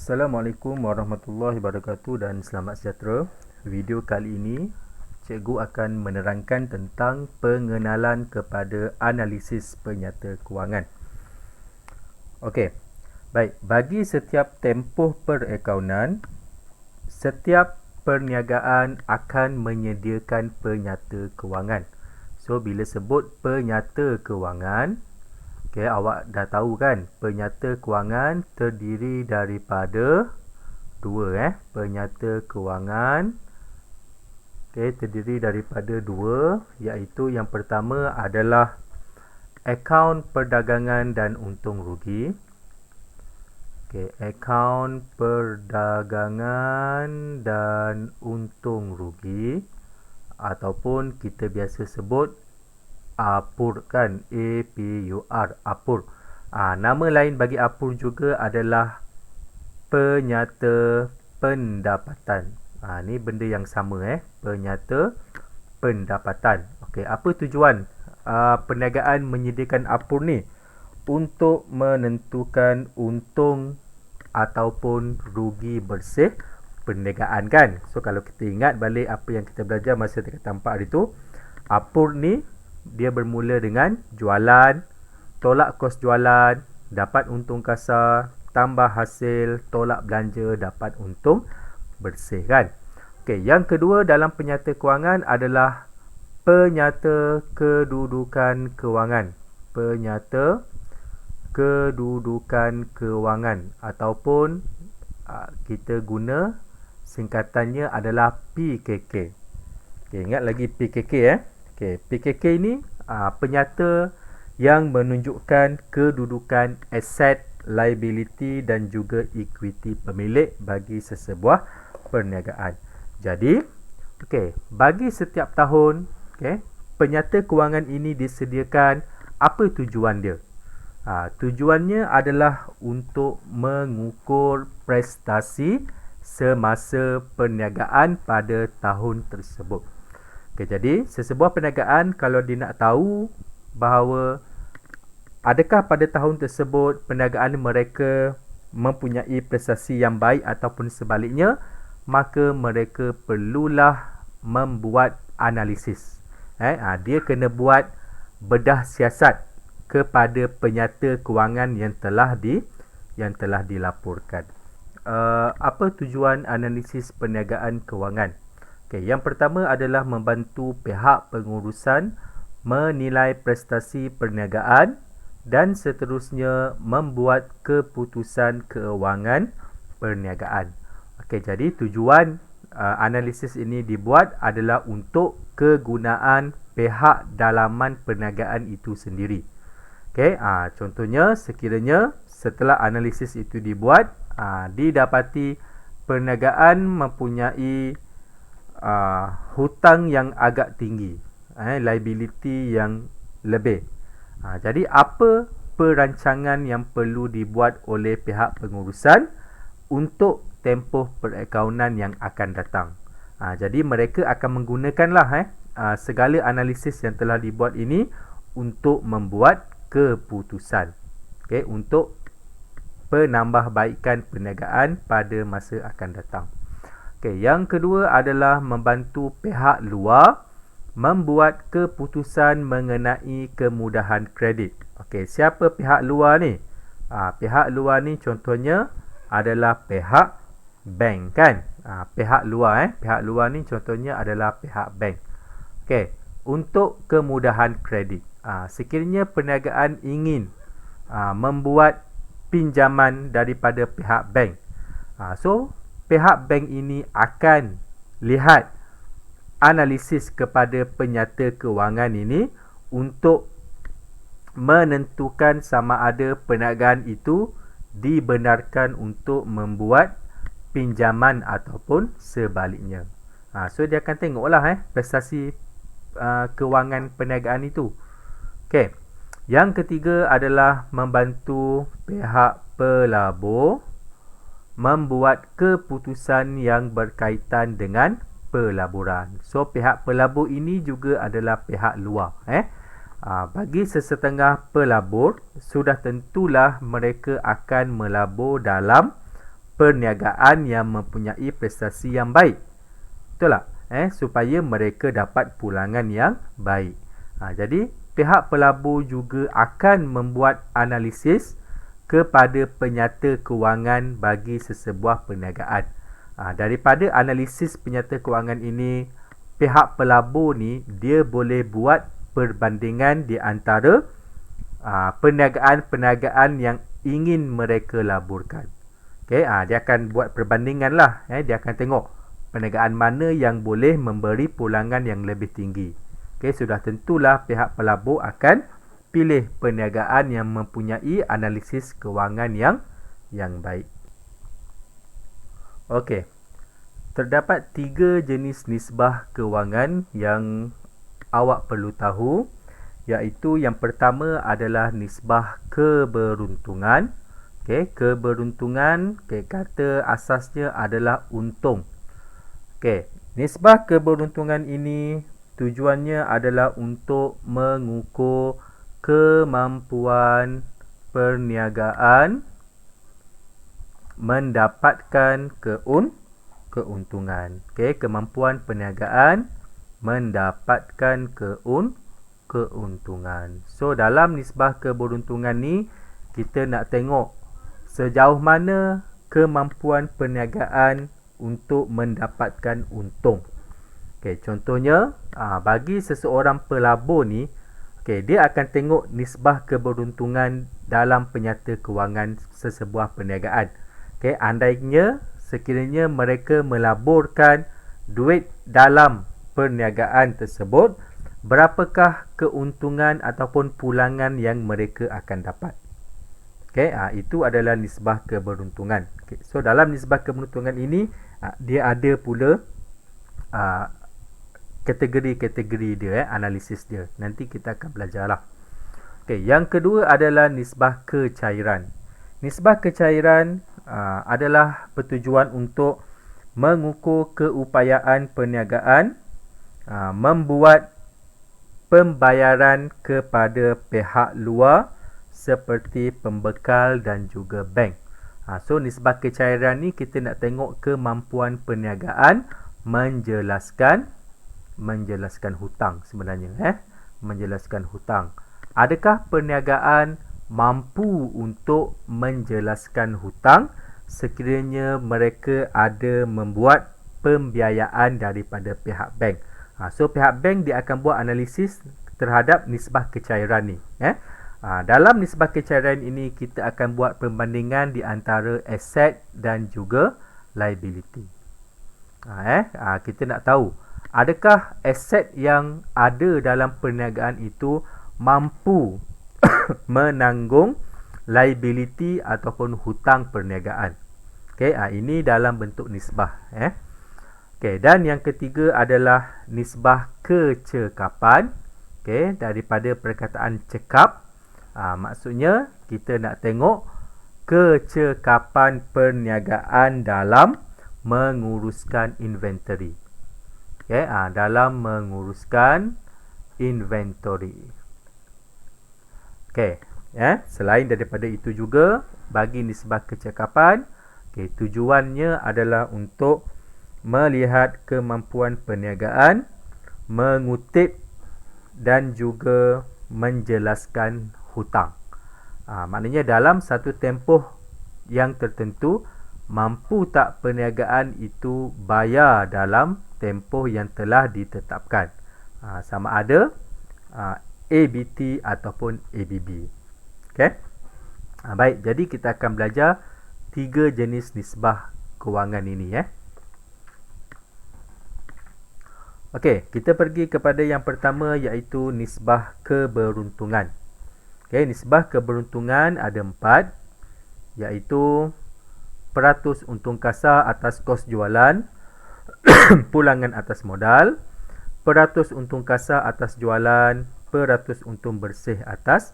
Assalamualaikum warahmatullahi wabarakatuh dan selamat sejahtera. Video kali ini cikgu akan menerangkan tentang pengenalan kepada analisis penyata kewangan. Okey. Baik, bagi setiap tempoh perakaunan, setiap perniagaan akan menyediakan penyata kewangan. So bila sebut penyata kewangan, okay, awak dah tahu kan, penyata kewangan terdiri daripada dua penyata kewangan terdiri daripada dua, iaitu yang pertama adalah akaun perdagangan dan untung rugi. Akaun perdagangan dan untung rugi, ataupun kita biasa sebut APUR kan, APUR, APUR. Nama lain bagi APUR juga adalah penyata pendapatan. Ni benda yang sama penyata pendapatan. Okey, apa tujuan perniagaan menyediakan APUR ni? Untuk menentukan untung ataupun rugi bersih perniagaan kan. So kalau kita ingat balik apa yang kita belajar masa tingkatan 4 hari tu, APUR ni dia bermula dengan jualan, tolak kos jualan, dapat untung kasar, tambah hasil, tolak belanja, dapat untung bersih kan. Okey, yang kedua dalam penyata kewangan adalah penyata kedudukan kewangan. Penyata kedudukan kewangan, ataupun kita guna singkatannya adalah PKK. Okey, ingat lagi PKK Okey, PKK ini penyata yang menunjukkan kedudukan aset, liability dan juga equity pemilik bagi sesebuah perniagaan. Jadi, bagi setiap tahun, penyata kewangan ini disediakan. Apa tujuan dia? Tujuannya adalah untuk mengukur prestasi semasa perniagaan pada tahun tersebut. Jadi sesebuah perniagaan kalau dia nak tahu bahawa adakah pada tahun tersebut perniagaan mereka mempunyai prestasi yang baik ataupun sebaliknya, maka mereka perlulah membuat analisis. Dia kena buat bedah siasat kepada penyata kewangan yang telah dilaporkan. Apa tujuan analisis perniagaan kewangan? Yang pertama adalah membantu pihak pengurusan menilai prestasi perniagaan dan seterusnya membuat keputusan keuangan perniagaan. Jadi tujuan analisis ini dibuat adalah untuk kegunaan pihak dalaman perniagaan itu sendiri. Contohnya sekiranya setelah analisis itu dibuat, didapati perniagaan mempunyai hutang yang agak tinggi, liability yang lebih. Jadi apa perancangan yang perlu dibuat oleh pihak pengurusan untuk tempoh perakaunan yang akan datang? Jadi mereka akan menggunakanlah segala analisis yang telah dibuat ini untuk membuat keputusan, untuk penambahbaikan perniagaan pada masa akan datang. Yang kedua adalah membantu pihak luar membuat keputusan mengenai kemudahan kredit. Siapa pihak luar ni? Pihak luar ni contohnya adalah pihak bank kan. Pihak luar pihak luar ni contohnya adalah pihak bank. Untuk kemudahan kredit, sekiranya perniagaan ingin membuat pinjaman daripada pihak bank, so pihak bank ini akan lihat analisis kepada penyata kewangan ini untuk menentukan sama ada perniagaan itu dibenarkan untuk membuat pinjaman ataupun sebaliknya. So dia akan tengoklah prestasi kewangan perniagaan itu. Yang ketiga adalah membantu pihak pelabur membuat keputusan yang berkaitan dengan pelaburan. So pihak pelabur ini juga adalah pihak luar. Bagi sesetengah pelabur, sudah tentulah mereka akan melabur dalam perniagaan yang mempunyai prestasi yang baik. Betul tak? Supaya mereka dapat pulangan yang baik. Jadi pihak pelabur juga akan membuat analisis kepada penyata kewangan bagi sesebuah perniagaan. Daripada analisis penyata kewangan ini, pihak pelabur ni dia boleh buat perbandingan di antara perniagaan-perniagaan yang ingin mereka laburkan. Okey, dia akan buat perbandingan lah. Dia akan tengok perniagaan mana yang boleh memberi pulangan yang lebih tinggi. Okey, sudah tentulah pihak pelabur akan pilih perniagaan yang mempunyai analisis kewangan yang baik. Okey. Terdapat 3 jenis nisbah kewangan yang awak perlu tahu, iaitu yang pertama adalah nisbah keberuntungan. Okey, keberuntungan, kata asasnya adalah untung. Okey, nisbah keberuntungan ini tujuannya adalah untuk mengukur kemampuan perniagaan mendapatkan keuntungan. Okey, kemampuan perniagaan mendapatkan keuntungan. So dalam nisbah keberuntungan ni kita nak tengok sejauh mana kemampuan perniagaan untuk mendapatkan untung. Okey, contohnya bagi seseorang pelabur ni, okey, dia akan tengok nisbah keberuntungan dalam penyata kewangan sesebuah perniagaan. Okey, andainya sekiranya mereka melaburkan duit dalam perniagaan tersebut, berapakah keuntungan ataupun pulangan yang mereka akan dapat. Okey, itu adalah nisbah keberuntungan. Okay, so dalam nisbah keberuntungan ini dia ada pula kategori-kategori dia, analisis dia. Nanti kita akan belajarlah. Okey, yang kedua adalah nisbah kecairan. Nisbah kecairan adalah bertujuan untuk mengukur keupayaan perniagaan membuat pembayaran kepada pihak luar seperti pembekal dan juga bank. So nisbah kecairan ni kita nak tengok kemampuan perniagaan menjelaskan hutang sebenarnya. Menjelaskan hutang. Adakah perniagaan mampu untuk menjelaskan hutang sekiranya mereka ada membuat pembiayaan daripada pihak bank. So pihak bank dia akan buat analisis terhadap nisbah kecairan ni. Dalam nisbah kecairan ini kita akan buat perbandingan di antara aset dan juga liability. Kita nak tahu adakah aset yang ada dalam perniagaan itu mampu menanggung liability ataupun hutang perniagaan. Okey, ini dalam bentuk nisbah. Okey, dan yang ketiga adalah nisbah kecekapan. Okey, daripada perkataan cekap, maksudnya kita nak tengok kecekapan perniagaan dalam menguruskan inventory. Okey, dalam menguruskan inventory. Okey, selain daripada itu juga bagi nisbah kecekapan, tujuannya adalah untuk melihat kemampuan perniagaan mengutip dan juga menjelaskan hutang. Maknanya dalam satu tempoh yang tertentu, mampu tak perniagaan itu bayar dalam tempoh yang telah ditetapkan. Sama ada ABT ataupun ABB. Okey. Baik, jadi kita akan belajar 3 jenis nisbah kewangan ini. Okey, kita pergi kepada yang pertama iaitu nisbah keberuntungan. Okey, nisbah keberuntungan ada 4, iaitu peratus untung kasar atas kos jualan, pulangan atas modal, peratus untung kasar atas jualan, peratus untung bersih atas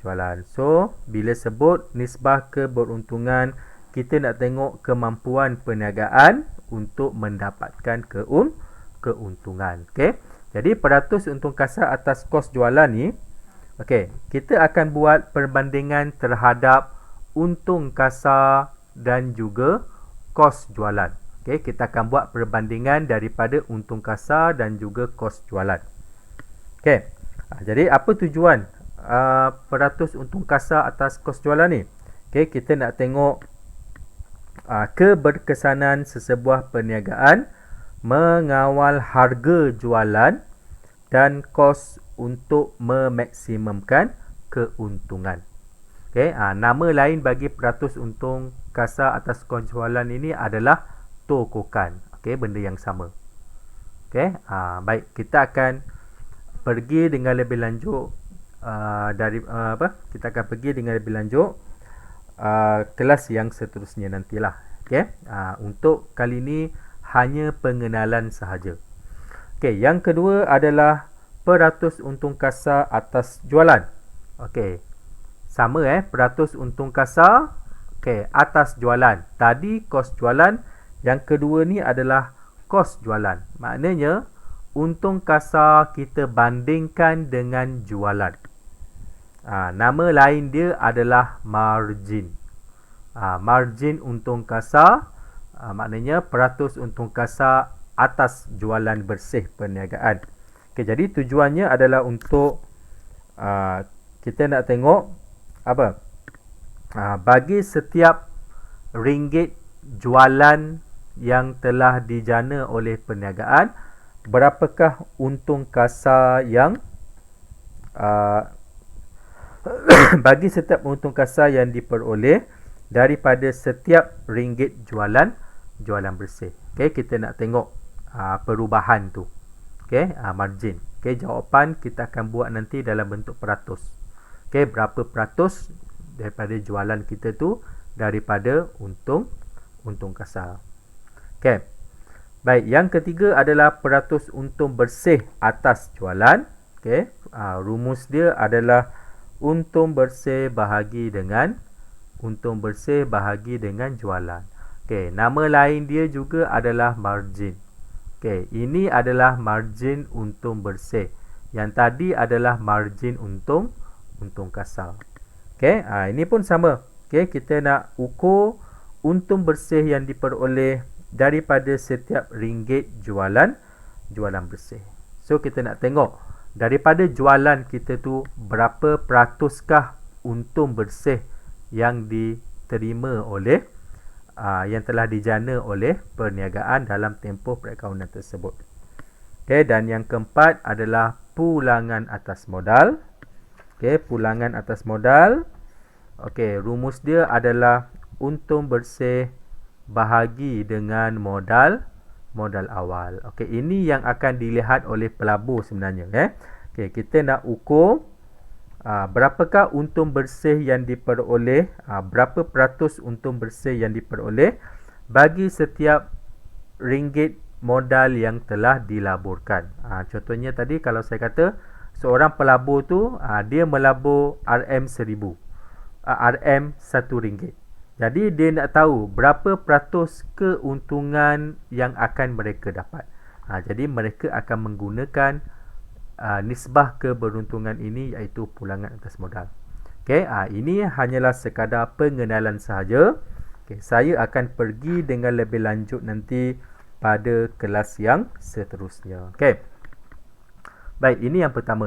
jualan. So, bila sebut nisbah keberuntungan, kita nak tengok kemampuan perniagaan untuk mendapatkan keuntungan. Okey. Jadi peratus untung kasar atas kos jualan ni, okey, kita akan buat perbandingan terhadap untung kasar dan juga kos jualan. Okey, kita akan buat perbandingan daripada untung kasar dan juga kos jualan. Okey. Jadi apa tujuan peratus untung kasar atas kos jualan ni? Okey, kita nak tengok keberkesanan sesebuah perniagaan mengawal harga jualan dan kos untuk memaksimumkan keuntungan. Okey, nama lain bagi peratus untung kasar atas kos jualan ini adalah tokokan. Okey, benda yang sama. Okey, baik, kita akan pergi dengan lebih lanjut kita akan pergi dengan lebih lanjut kelas yang seterusnya nantilah. Okey, untuk kali ini hanya pengenalan sahaja. Okey, yang kedua adalah peratus untung kasar atas jualan. Okey, sama peratus untung kasar atas jualan. Tadi kos jualan, yang kedua ni adalah kos jualan. Maknanya untung kasar kita bandingkan dengan jualan. Nama lain dia adalah margin. Margin untung kasar maknanya peratus untung kasar atas jualan bersih perniagaan. Okey, jadi tujuannya adalah untuk kita nak tengok apa? Bagi setiap ringgit jualan yang telah dijana oleh perniagaan, berapakah untung kasar yang bagi setiap untung kasar yang diperoleh daripada setiap ringgit jualan bersih. Okey, kita nak tengok perubahan tu. Okey, margin. Okey, jawapan kita akan buat nanti dalam bentuk peratus. Okey, berapa peratus daripada jualan kita tu daripada untung kasar. Okey. Baik, yang ketiga adalah peratus untung bersih atas jualan. Okey, rumus dia adalah untung bersih bahagi dengan jualan. Okey, nama lain dia juga adalah margin. Okey, ini adalah margin untung bersih. Yang tadi adalah margin untung kasar. Okey, ini pun sama. Okey, kita nak ukur untung bersih yang diperoleh daripada setiap ringgit jualan bersih. So kita nak tengok daripada jualan kita tu berapa peratuskah untung bersih yang diterima oleh yang telah dijana oleh perniagaan dalam tempoh perakaunan tersebut. Okey, dan yang keempat adalah pulangan atas modal. Okey, pulangan atas modal. Okey, rumus dia adalah untung bersih bahagi dengan modal awal. Okey, ini yang akan dilihat oleh pelabur sebenarnya. Okey, kita nak ukur berapakah untung bersih yang diperoleh, berapa peratus untung bersih yang diperoleh bagi setiap ringgit modal yang telah dilaburkan. Contohnya tadi kalau saya kata seorang pelabur tu dia melabur RM1,000, RM1. Jadi dia nak tahu berapa peratus keuntungan yang akan mereka dapat. Jadi mereka akan menggunakan nisbah keberuntungan ini, iaitu pulangan atas modal. Okey, ini hanyalah sekadar pengenalan sahaja. Okey, saya akan pergi dengan lebih lanjut nanti pada kelas yang seterusnya. Okey. Baik, ini yang pertama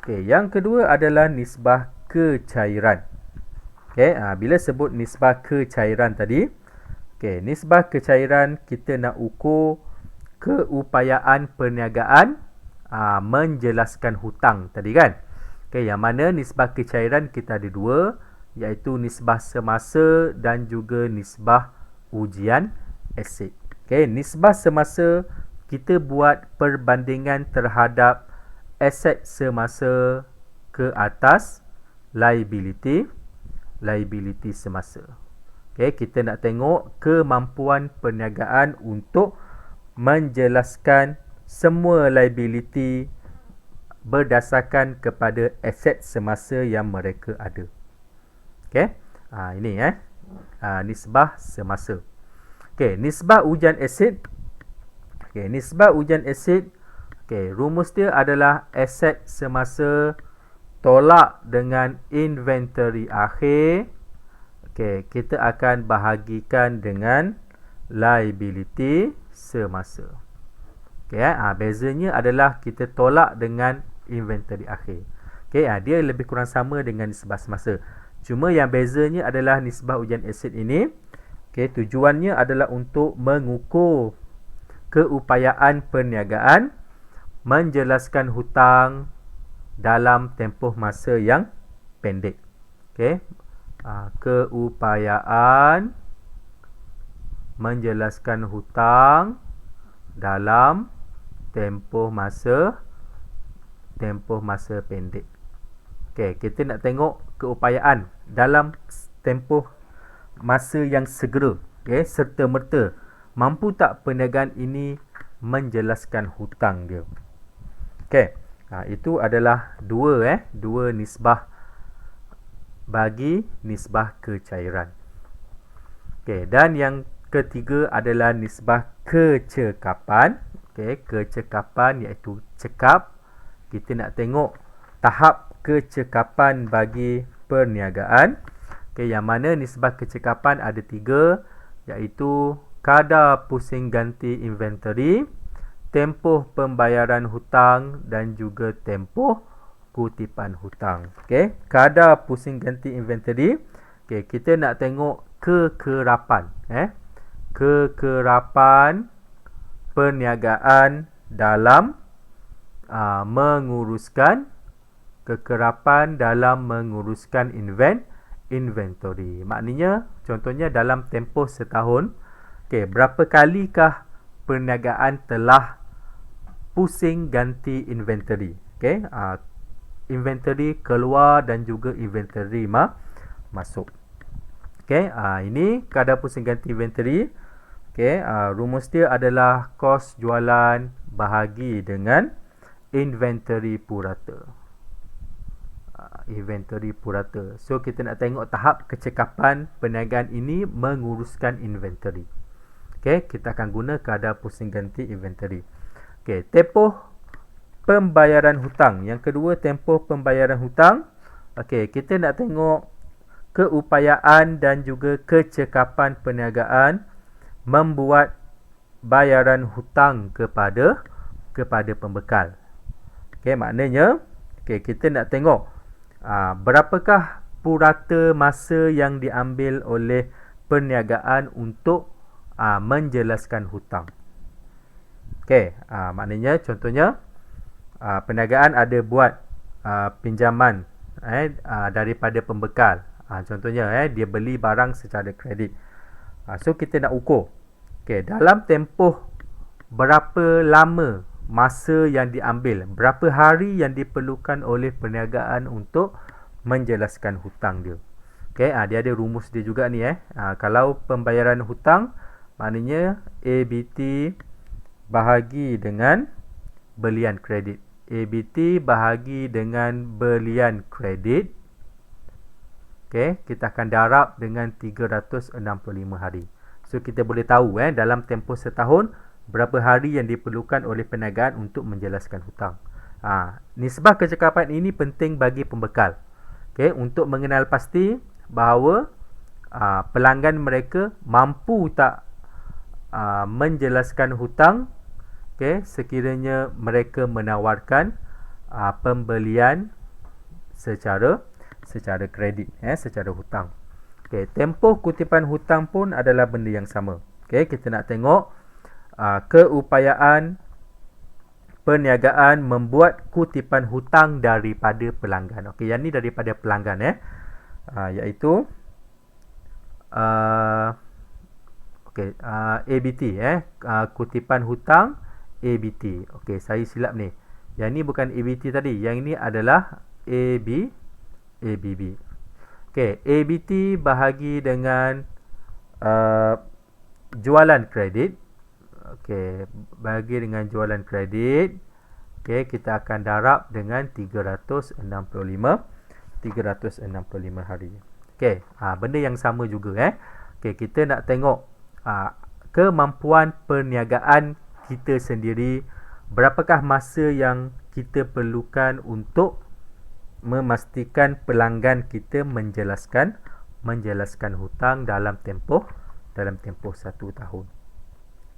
Okey, yang kedua adalah nisbah kecairan. Okey, bila sebut nisbah kecairan tadi, okey, nisbah kecairan kita nak ukur keupayaan perniagaan menjelaskan hutang tadi kan. Okey, yang mana nisbah kecairan kita ada dua, iaitu nisbah semasa dan juga nisbah ujian aset. Okey, nisbah semasa kita buat perbandingan terhadap aset semasa ke atas liability semasa. Okey, kita nak tengok kemampuan perniagaan untuk menjelaskan semua liability berdasarkan kepada aset semasa yang mereka ada. Okey, ini nisbah semasa. Okey, nisbah ujian aset. Okey, nisbah ujian aset. Okey, rumus dia adalah aset semasa tolak dengan inventory akhir Okey, kita akan bahagikan dengan liability semasa. Okey, bezanya adalah kita tolak dengan inventory akhir. Okey, dia lebih kurang sama dengan nisbah semasa. Cuma yang bezanya adalah nisbah ujian aset ini, okey, tujuannya adalah untuk mengukur keupayaan perniagaan menjelaskan hutang dalam tempoh masa yang pendek. Okey. Keupayaan menjelaskan hutang dalam tempoh masa pendek. Okey, kita nak tengok keupayaan dalam tempoh masa yang segera, okey, serta merta. Mampu tak perniagaan ini menjelaskan hutang dia? Okey. Itu adalah dua nisbah bagi nisbah kecairan. Okey, dan yang ketiga adalah nisbah kecekapan. Okey, kecekapan iaitu cekap. Kita nak tengok tahap kecekapan bagi perniagaan. Okey, yang mana nisbah kecekapan ada 3, iaitu kadar pusing ganti inventory, tempoh pembayaran hutang dan juga tempoh kutipan hutang. Okey, kadar pusing ganti inventory. Okey, kita nak tengok kekerapan, kekerapan perniagaan dalam menguruskan inventory. Maknanya contohnya dalam tempoh setahun, okey, berapa kalikah perniagaan telah pusing ganti inventory. Okey, inventory keluar dan juga inventory masuk. Okey, ini kadar pusing ganti inventory. Okey, rumus dia adalah kos jualan bahagi dengan inventory purata. Inventory purata. So kita nak tengok tahap kecekapan perniagaan ini menguruskan inventory. Okey, kita akan guna kadar pusing ganti inventory. Okey, tempoh pembayaran hutang. Yang kedua, tempoh pembayaran hutang. Okey, kita nak tengok keupayaan dan juga kecekapan perniagaan membuat bayaran hutang kepada pembekal. Okey, maknanya kita nak tengok berapakah purata masa yang diambil oleh perniagaan untuk menjelaskan hutang. Okey, maknanya contohnya perniagaan ada buat pinjaman daripada pembekal. Contohnya dia beli barang secara kredit. So kita nak ukur. Okey, dalam tempoh berapa lama masa yang diambil, berapa hari yang diperlukan oleh perniagaan untuk menjelaskan hutang dia. Okey, dia ada rumus dia juga ni. Kalau pembayaran hutang, maknanya ABT bahagi dengan belian kredit. ABT bahagi dengan belian kredit. Okey, kita akan darab dengan 365 hari. So kita boleh tahu dalam tempoh setahun berapa hari yang diperlukan oleh perniagaan untuk menjelaskan hutang. Nisbah kecekapan ini penting bagi pembekal. Okey, untuk mengenal pasti bahawa pelanggan mereka mampu tak menjelaskan hutang, okey, sekiranya mereka menawarkan pembelian secara kredit, secara hutang. Okey, tempoh kutipan hutang pun adalah benda yang sama. Okey, kita nak tengok keupayaan perniagaan membuat kutipan hutang daripada pelanggan. Okey, yang ni daripada pelanggan iaitu ABT kutipan hutang ABT. Okey, saya silap ni. Yang ni bukan ABT tadi. Yang ini adalah ABB. Okey, ABT bahagi dengan jualan kredit. Okey, bahagi dengan jualan kredit. Okey, kita akan darab dengan 365 hari. Okey, benda yang sama juga Okey, kita nak tengok kemampuan perniagaan kita sendiri, berapakah masa yang kita perlukan untuk memastikan pelanggan kita menjelaskan menjelaskan hutang dalam tempoh 1 tahun.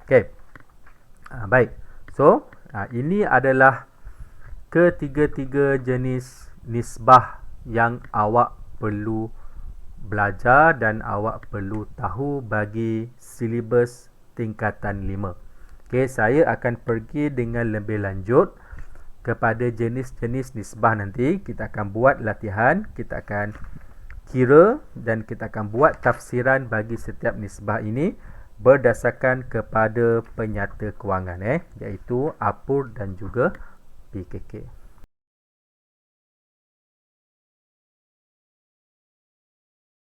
Okey. Baik. So, ini adalah ketiga-tiga jenis nisbah yang awak perlu belajar dan awak perlu tahu bagi silibus tingkatan 5. Okey, saya akan pergi dengan lebih lanjut kepada jenis-jenis nisbah nanti. Kita akan buat latihan, kita akan kira dan kita akan buat tafsiran bagi setiap nisbah ini berdasarkan kepada penyata kewangan iaitu APUR dan juga PKK.